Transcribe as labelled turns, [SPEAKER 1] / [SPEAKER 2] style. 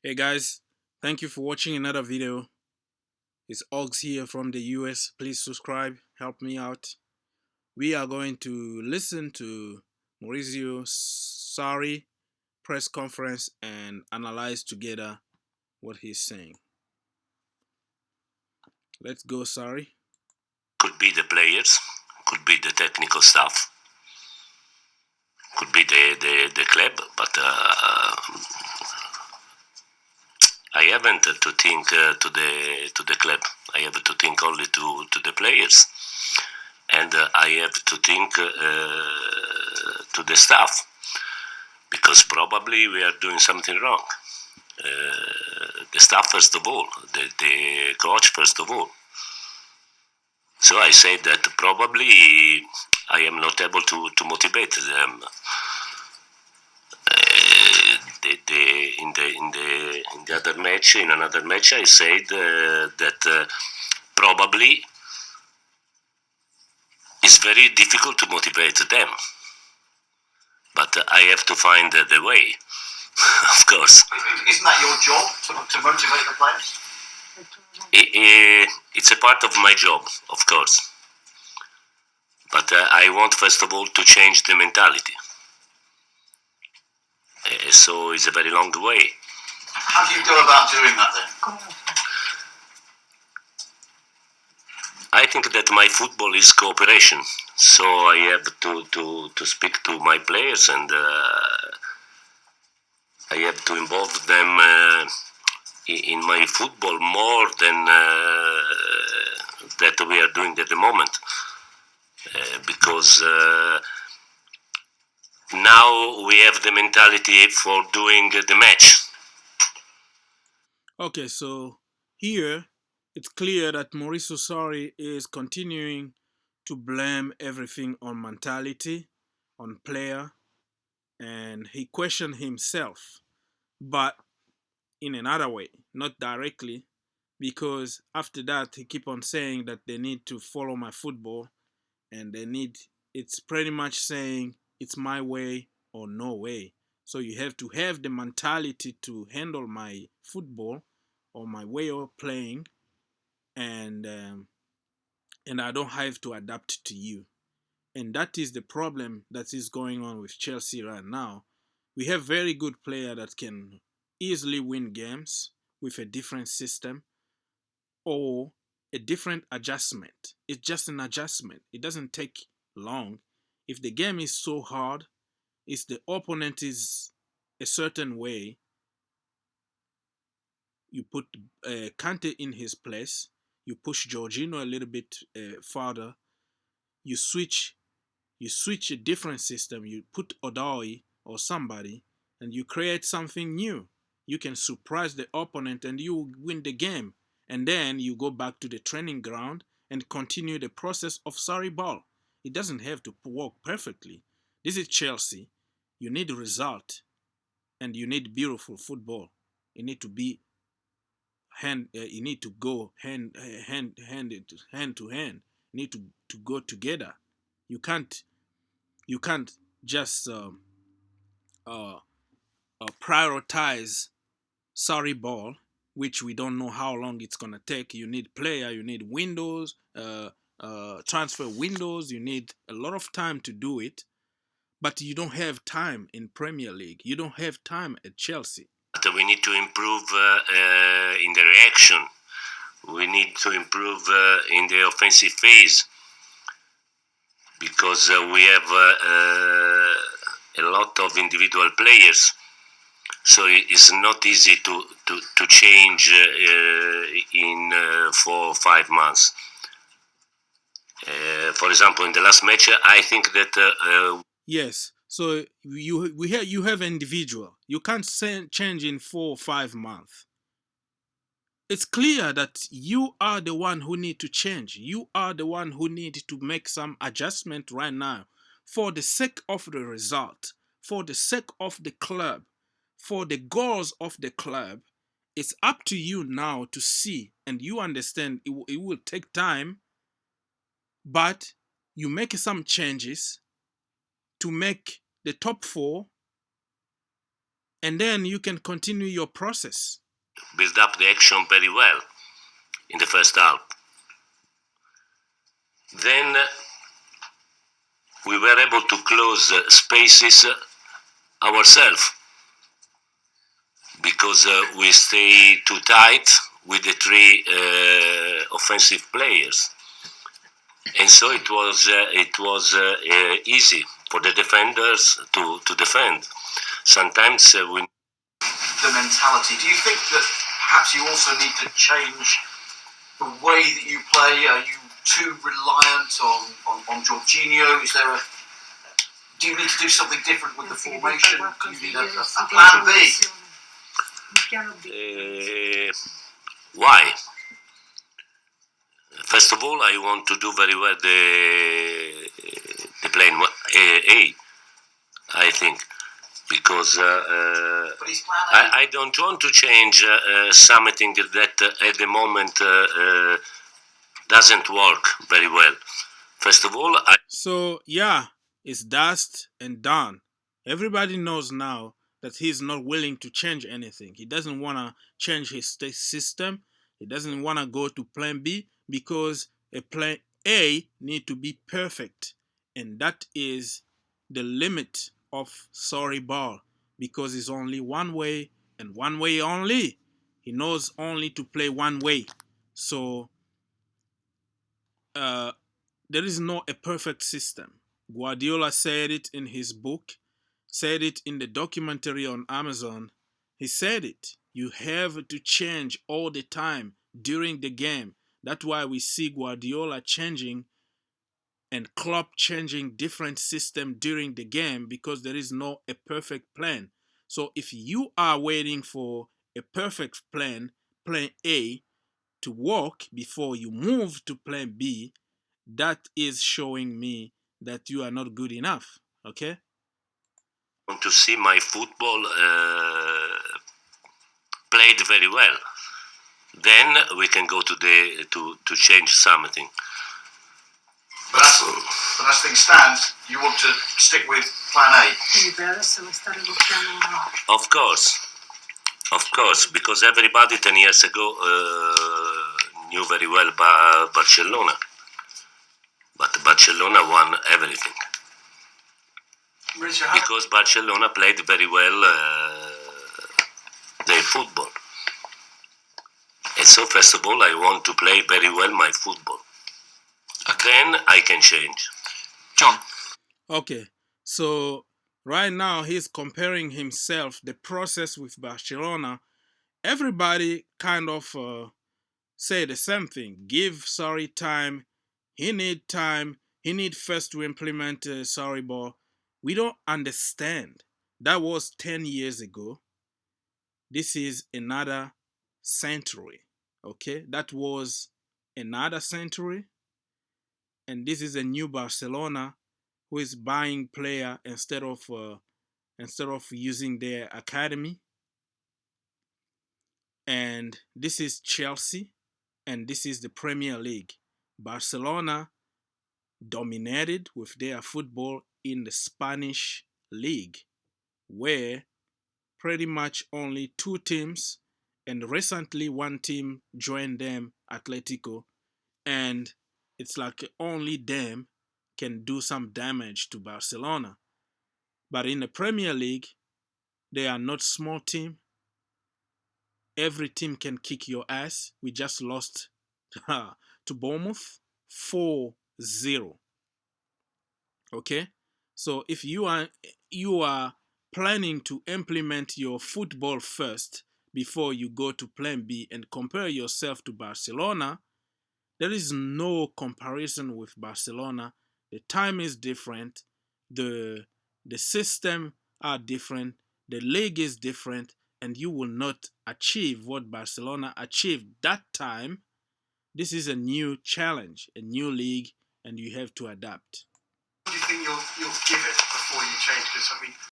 [SPEAKER 1] Hey guys, thank you for watching another video. It's Ogs here from the US. Please subscribe, help me out. We are going to listen to Maurizio Sarri press conference and analyze together what he's saying. Let's go, Sarri.
[SPEAKER 2] Could be the players, could be the technical staff, could be the club, but I haven't to think to the club. I have to think only to the players, and I have to think to the staff, because probably we are doing something wrong. The staff first of all, the coach first of all. So I say that probably I am not able to motivate them. In the other match, in another match, I said that probably it's very difficult to motivate them, but I have to find the way, of course.
[SPEAKER 3] Isn't that your job to motivate the players?
[SPEAKER 2] It's a part of my job, of course, but I want first of all to change the mentality. So it's a very long way.
[SPEAKER 3] How do you go about doing that then?
[SPEAKER 2] I think that my football is cooperation, so I have to speak to my players, and I have to involve them in my football more than that we are doing at the moment, because now we have the mentality for doing the match.
[SPEAKER 1] Okay, so here it's clear that Maurizio Sarri is continuing to blame everything on mentality, on player, and he questioned himself, but in another way, not directly, because after that he keep on saying that they need to follow my football, and it's pretty much saying it's my way or no way. So you have to have the mentality to handle my football or my way of playing, and I don't have to adapt to you. And that is the problem that is going on with Chelsea right now. We have very good players that can easily win games with a different system or a different adjustment. It's just an adjustment. It doesn't take long. If the game is so hard, if the opponent is a certain way, you put Kante in his place, you push Jorginho a little bit farther, you switch a different system, you put Odoi or somebody, and you create something new. You can surprise the opponent and you win the game. And then you go back to the training ground and continue the process of Sarri ball. It doesn't have to work perfectly. This is Chelsea. You need a result, and you need beautiful football. You need to be you need to go hand to hand. You need to go together. You can't just uh, prioritize sorry ball, which we don't know how long it's gonna take. You need player, you need windows, transfer windows. You need a lot of time to do it, but you don't have time in Premier League. You don't have time at Chelsea.
[SPEAKER 2] But we need to improve in the reaction. We need to improve in the offensive phase, because we have a lot of individual players. So it's not easy to change in 4 or 5 months. For example, in the last match, I think that
[SPEAKER 1] yes. So you have individual. You can't change in 4 or 5 months. It's clear that you are the one who need to change. You are the one who need to make some adjustment right now for the sake of the result, for the sake of the club, for the goals of the club. It's up to you now to see, and you understand it will take time, but you make some changes to make the top 4 and then you can continue your process.
[SPEAKER 2] Build up the action very well in the first half. Then we were able to close spaces ourselves because we stay too tight with the three offensive players, and so it was easy for the defenders to defend. Sometimes we.
[SPEAKER 3] The mentality. Do you think that perhaps you also need to change the way that you play? Are you too reliant on Jorginho? Do you need to do something different with the formation? Do you need a plan B?
[SPEAKER 2] Why? First of all, I want to do very well the plan A, I think, because I don't want to change something that at the moment doesn't work very well. First of all,
[SPEAKER 1] So yeah, it's dust and done. Everybody knows now that he's not willing to change anything. He doesn't want to change his system. He doesn't want to go to plan B because a plan A need to be perfect, and that is the limit of sorry ball, because it's only one way and one way only. He knows only to play one way. So there is no a perfect system. Guardiola said it in his book, said it in the documentary on Amazon. He said it. You have to change all the time during the game. That's why we see Guardiola changing and Klopp changing different system during the game, because there is no a perfect plan. So if you are waiting for a perfect plan, plan A, to work before you move to plan B, that is showing me that you are not good enough. Okay?
[SPEAKER 2] want to see my football played very well. Then we can go to change something.
[SPEAKER 3] But as things stand, you want to stick with plan A.
[SPEAKER 2] Of course, because everybody 10 years ago knew very well Barcelona. But Barcelona won everything. Because Barcelona played very well their football. And so, first of all, I want to play very well my football. Okay. Then I can change.
[SPEAKER 4] John.
[SPEAKER 1] Okay, so right now he's comparing himself, the process with Barcelona. Everybody kind of say the same thing. Give Sarri time. He need time. He need first to implement Sarri ball. We don't understand. That was 10 years ago. This is another century. Okay, that was another century, and this is a new Barcelona who is buying player instead of using their academy. And this is Chelsea, and this is the Premier League. Barcelona dominated with their football in the Spanish league, where pretty much only two teams, and recently one team joined them, Atletico, and it's like only them can do some damage to Barcelona. But in the Premier League, they are not small team. Every team can kick your ass. We just lost to Bournemouth 4-0. Okay? So if you are planning to implement your football first before you go to plan B and compare yourself to Barcelona, there is no comparison with Barcelona. The time is different. The system are different. The league is different, and you will not achieve what Barcelona achieved that time. This is a new challenge, a new league, and you have to adapt.
[SPEAKER 3] What do you think you'll give it before you change? Because